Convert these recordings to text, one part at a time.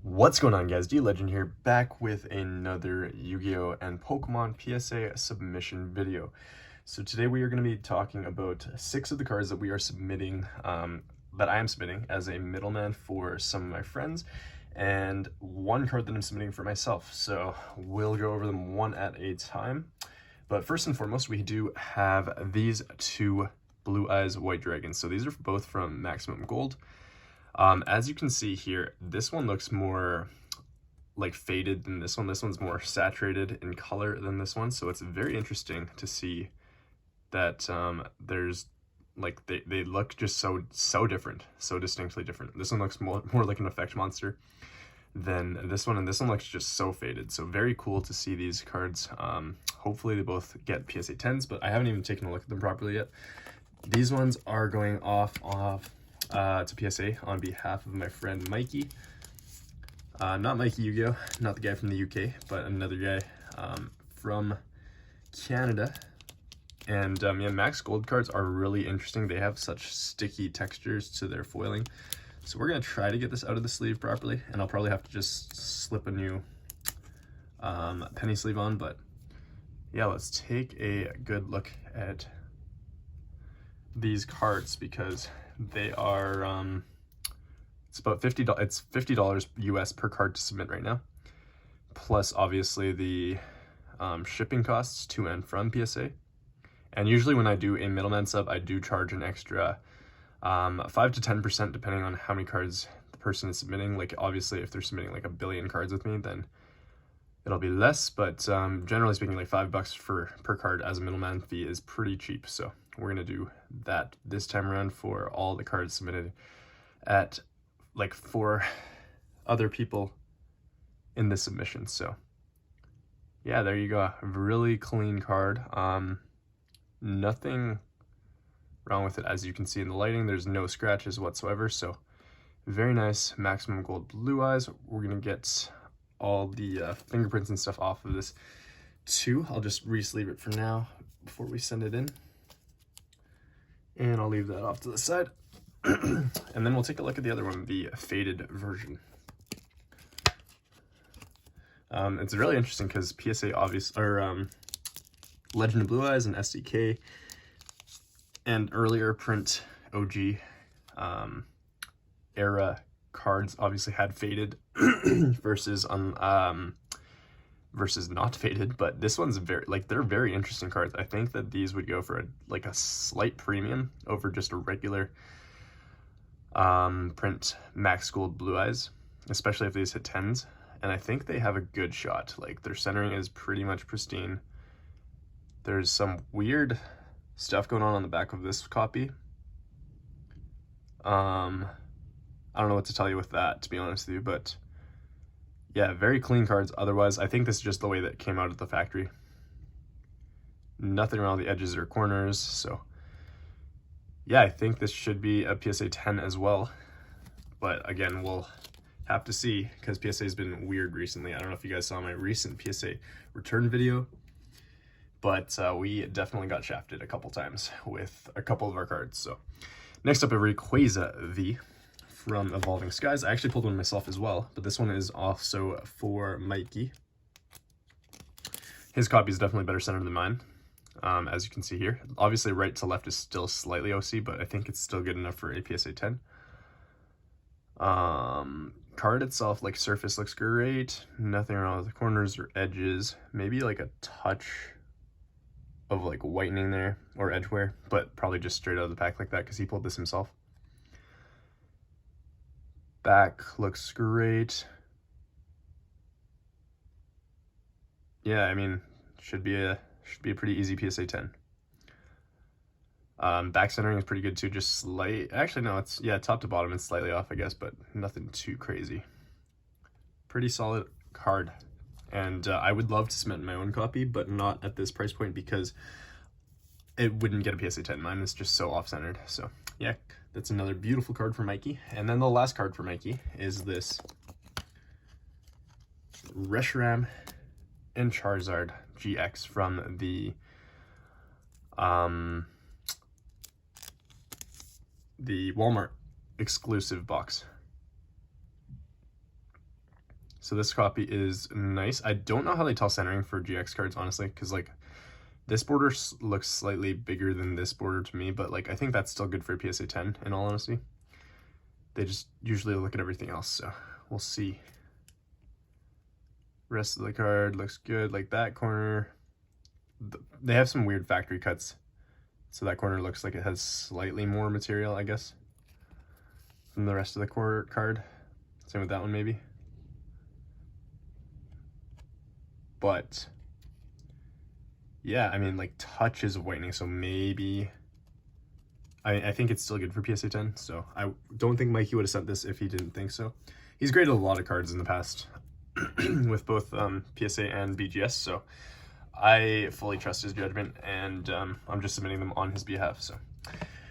What's going on, guys? D-Legend here, back with another Yu-Gi-Oh! And Pokemon PSA submission video. So today we are going to be talking about 6 of the cards that we are submitting, that I am submitting as a middleman for some of my friends, and 1 card that I'm submitting for myself. So we'll go over them one at a time. But first and foremost, we do have these 2 Blue Eyes White Dragons. So these are both from Maximum Gold. As you can see here, this one looks more like faded than this one. This one's more saturated in color than this one. So it's very interesting to see that there's like they look just so different, so distinctly different. This one looks more like an effect monster than this one, and this one looks just so faded. So very cool to see these cards. Hopefully they both get PSA 10s, but I haven't even taken a look at them properly yet. These ones are going off to PSA on behalf of my friend Mikey. Not Mikey Yu-Gi-Oh, not the guy from the UK, but another guy from Canada. And yeah, Max Gold cards are really interesting. They have such sticky textures to their foiling. So we're gonna try to get this out of the sleeve properly, and I'll probably have to just slip a new penny sleeve on, but yeah, let's take a good look at these cards because they are it's about $50. It's $50 US per card to submit right now, plus obviously the shipping costs to and from PSA. And usually when I do a middleman sub, I do charge an extra 5 to 10% depending on how many cards the person is submitting. Like obviously if they're submitting like 1 billion cards with me, then it'll be less, but generally speaking, like $5 per card as a middleman fee is pretty cheap. So we're gonna do that this time around for all the cards submitted at like 4 other people in this submission. So yeah, there you go. A really clean card. Nothing wrong with it. As you can see in the lighting, there's no scratches whatsoever. So very nice Maximum Gold Blue Eyes. We're gonna get all the fingerprints and stuff off of this too. I'll just re-sleeve it for now before we send it in. And I'll leave that off to the side. And then we'll take a look at the other one, the faded version. It's really interesting because PSA Legend of Blue Eyes and SDK and earlier print OG era cards obviously had faded versus not faded, but this one's they're very interesting cards. I think that these would go for a slight premium over just a regular print Max Gold Blue Eyes, especially if these hit 10s. And I think they have a good shot. Like their centering is pretty much pristine. There's some weird stuff going on the back of this copy. I don't know what to tell you with that, to be honest with you, but yeah, very clean cards. Otherwise, I think this is just the way that it came out of the factory. Nothing around the edges or corners, so yeah, I think this should be a PSA 10 as well. But again, we'll have to see because PSA has been weird recently. I don't know if you guys saw my recent PSA return video, but we definitely got shafted a couple times with a couple of our cards. So next up, a Rayquaza V from Evolving Skies. I actually pulled one myself as well, but this one is also for Mikey. His copy is definitely better centered than mine, as you can see here. Obviously, right to left is still slightly OC, but I think it's still good enough for a PSA 10. Card itself, like surface, looks great. Nothing wrong with the corners or edges. Maybe like a touch of like whitening there or edge wear, but probably just straight out of the pack like that because he pulled this himself. Back looks great. Yeah, I mean, should be a pretty easy PSA 10. Back centering is pretty good too, just slight. Actually, no, it's, yeah, top to bottom it's slightly off, I guess, but nothing too crazy. Pretty solid card. And I would love to submit my own copy, but not at this price point because it wouldn't get a PSA 10. Mine is just so off-centered. So yeah, that's another beautiful card for Mikey. And then the last card for Mikey is this Reshiram and Charizard GX from the Walmart exclusive box. So this copy is nice. I don't know how they tell centering for GX cards, honestly, because like this border looks slightly bigger than this border to me, but like I think that's still good for PSA 10 in all honesty. They just usually look at everything else, so we'll see. Rest of the card looks good, like that corner. They have some weird factory cuts, so that corner looks like it has slightly more material, I guess, than the rest of the card. Same with that one, maybe. But yeah, I mean, like touches of whitening, so maybe I think it's still good for PSA 10. So I don't think Mikey would have sent this if he didn't think so. He's graded a lot of cards in the past with both PSA and BGS, so I fully trust his judgment, and I'm just submitting them on his behalf. So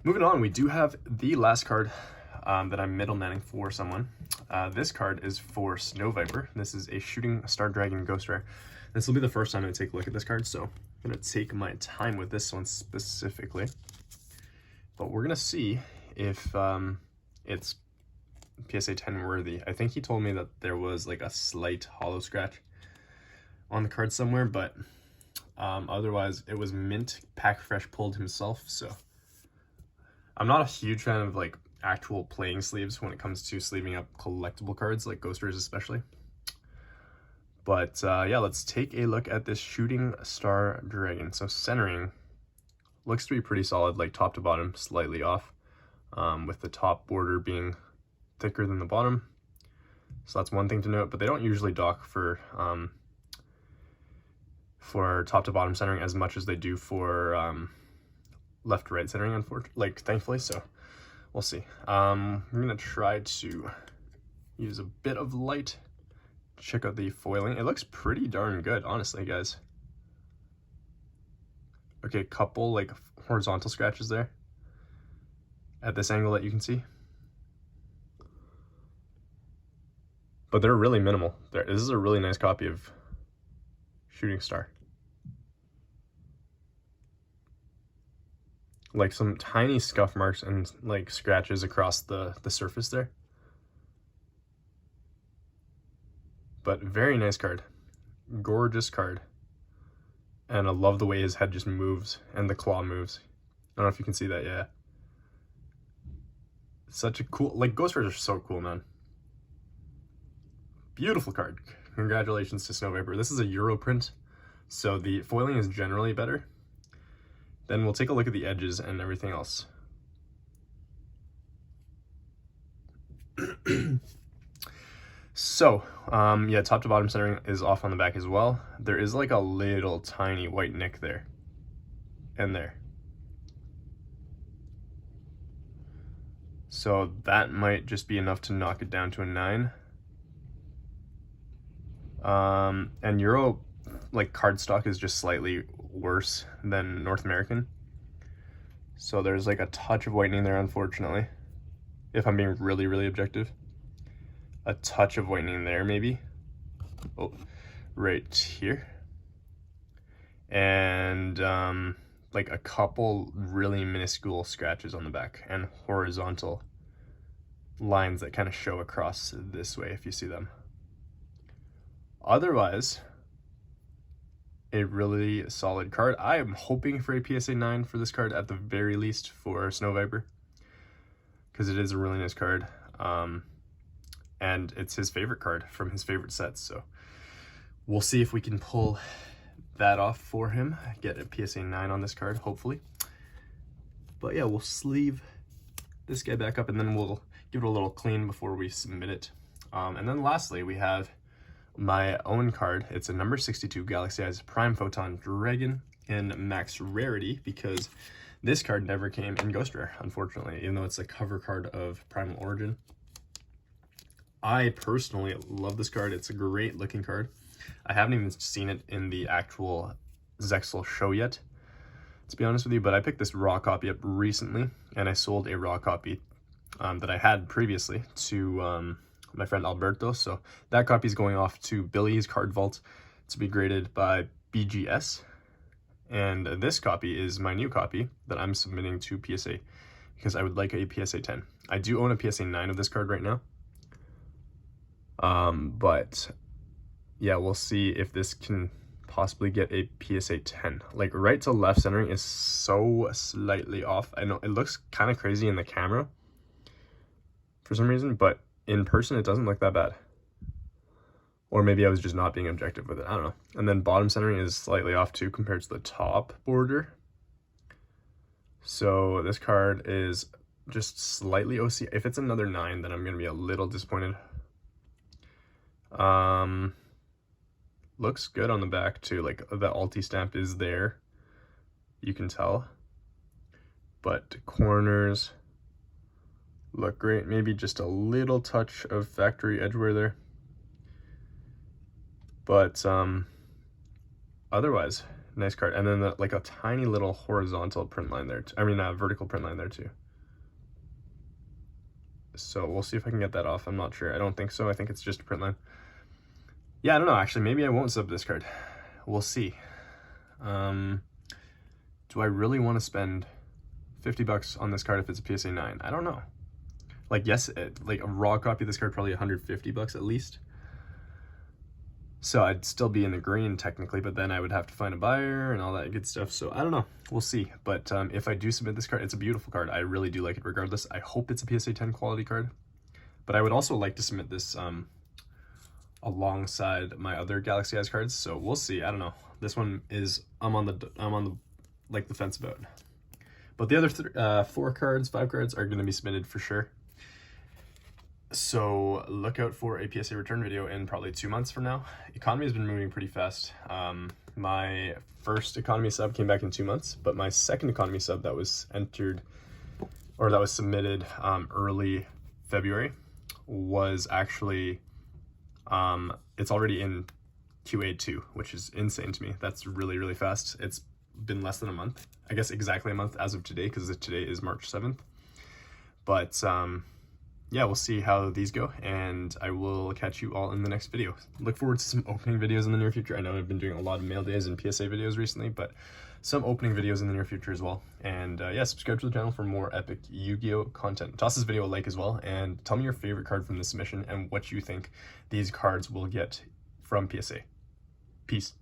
moving on, we do have the last card that I'm middlemaning for someone. This card is for Snow Viper. This is a Shooting Star Dragon Ghost Rare. This will be the first time I take a look at this card, so I'm going to take my time with this one specifically. But we're going to see if it's PSA 10 worthy. I think he told me that there was like a slight hollow scratch on the card somewhere, but otherwise it was mint pack fresh pulled himself. So I'm not a huge fan of like actual playing sleeves when it comes to sleeving up collectible cards like Ghost Rares especially. But yeah, let's take a look at this Shooting Star Dragon. So centering looks to be pretty solid, like top to bottom, slightly off, with the top border being thicker than the bottom. So that's one thing to note, but they don't usually dock for top to bottom centering as much as they do for left to right centering, unfortunately, like thankfully. So we'll see. I'm gonna try to use a bit of light. Check out the foiling. It looks pretty darn good, honestly, guys. Okay, a couple like horizontal scratches there at this angle that you can see, but they're really minimal. This is a really nice copy of Shooting Star. Like some tiny scuff marks and like scratches across the surface there. But very nice card. Gorgeous card. And I love the way his head just moves and the claw moves. I don't know if you can see that, yeah. Such a cool, like Ghost Rares are so cool, man. Beautiful card. Congratulations to Snow Viper. This is a Euro print, so the foiling is generally better. Then we'll take a look at the edges and everything else. So, yeah, top to bottom centering is off on the back as well. There is like a little tiny white nick there and there. So that might just be enough to knock it down to a 9. And Euro, like cardstock is just slightly worse than North American. So there's like a touch of whitening there, unfortunately, if I'm being really, really objective. A touch of whitening there, maybe. Oh, right here. And like a couple really minuscule scratches on the back and horizontal lines that kind of show across this way if you see them. Otherwise, a really solid card. I am hoping for a PSA 9 for this card at the very least for Snow Viper, because it is a really nice card. And it's his favorite card from his favorite sets, so we'll see if we can pull that off for him, get a PSA 9 on this card, hopefully. But yeah, we'll sleeve this guy back up and then we'll give it a little clean before we submit it. And then lastly, we have my own card. It's a number 62 Galaxy Eyes Prime Photon Dragon in max rarity, because this card never came in Ghost Rare, unfortunately, even though it's a cover card of Primal Origin. I personally love this card. It's a great looking card. I haven't even seen it in the actual Zexal show yet, to be honest with you, but I picked this raw copy up recently, and I sold a raw copy that I had previously to my friend Alberto. So that copy is going off to Billy's Card Vault to be graded by BGS. And this copy is my new copy that I'm submitting to PSA, because I would like a PSA 10. I do own a PSA 9 of this card right now. But yeah, we'll see if this can possibly get a PSA 10. Like right to left centering is so slightly off. I know it looks kind of crazy in the camera for some reason, but in person it doesn't look that bad. Or maybe I was just not being objective with it, I don't know. And then bottom centering is slightly off too compared to the top border. So this card is just slightly OC. If it's another 9, then I'm gonna be a little disappointed. Looks good on the back too, like the Alti stamp is there, you can tell. But corners look great, maybe just a little touch of factory edgeware there. But otherwise, nice card. And then like a tiny little horizontal print line there. I mean, a vertical print line there too. So we'll see if I can get that off. I'm not sure. I don't think so. I think it's just a print line. Yeah, I don't know. Actually, maybe I won't sub this card. We'll see. Do I really want to spend $50 on this card if it's a PSA 9? I don't know. Like, yes, like a raw copy of this card, probably $150 at least. So I'd still be in the green technically, but then I would have to find a buyer and all that good stuff. So I don't know, we'll see. But if I do submit this card, it's a beautiful card. I really do like it regardless. I hope it's a PSA 10 quality card, but I would also like to submit this alongside my other Galaxy Eyes cards. So we'll see. I don't know. This one is I'm on the like the fence about. But the other 5 cards are going to be submitted for sure. So look out for a PSA return video in probably 2 months from now. Economy has been moving pretty fast. My first economy sub came back in 2 months, but my second economy sub that was entered or that was submitted early February was actually it's already in QA2, which is insane to me. That's really, really fast. It's been less than a month, I guess exactly a month as of today, because today is March 7th. But yeah, we'll see how these go, and I will catch you all in the next video. Look forward to some opening videos in the near future. I know I've been doing a lot of mail days and PSA videos recently, but some opening videos in the near future as well. And yeah, subscribe to the channel for more epic Yu-Gi-Oh content. Toss this video a like as well, and tell me your favorite card from this submission and what you think these cards will get from PSA. Peace.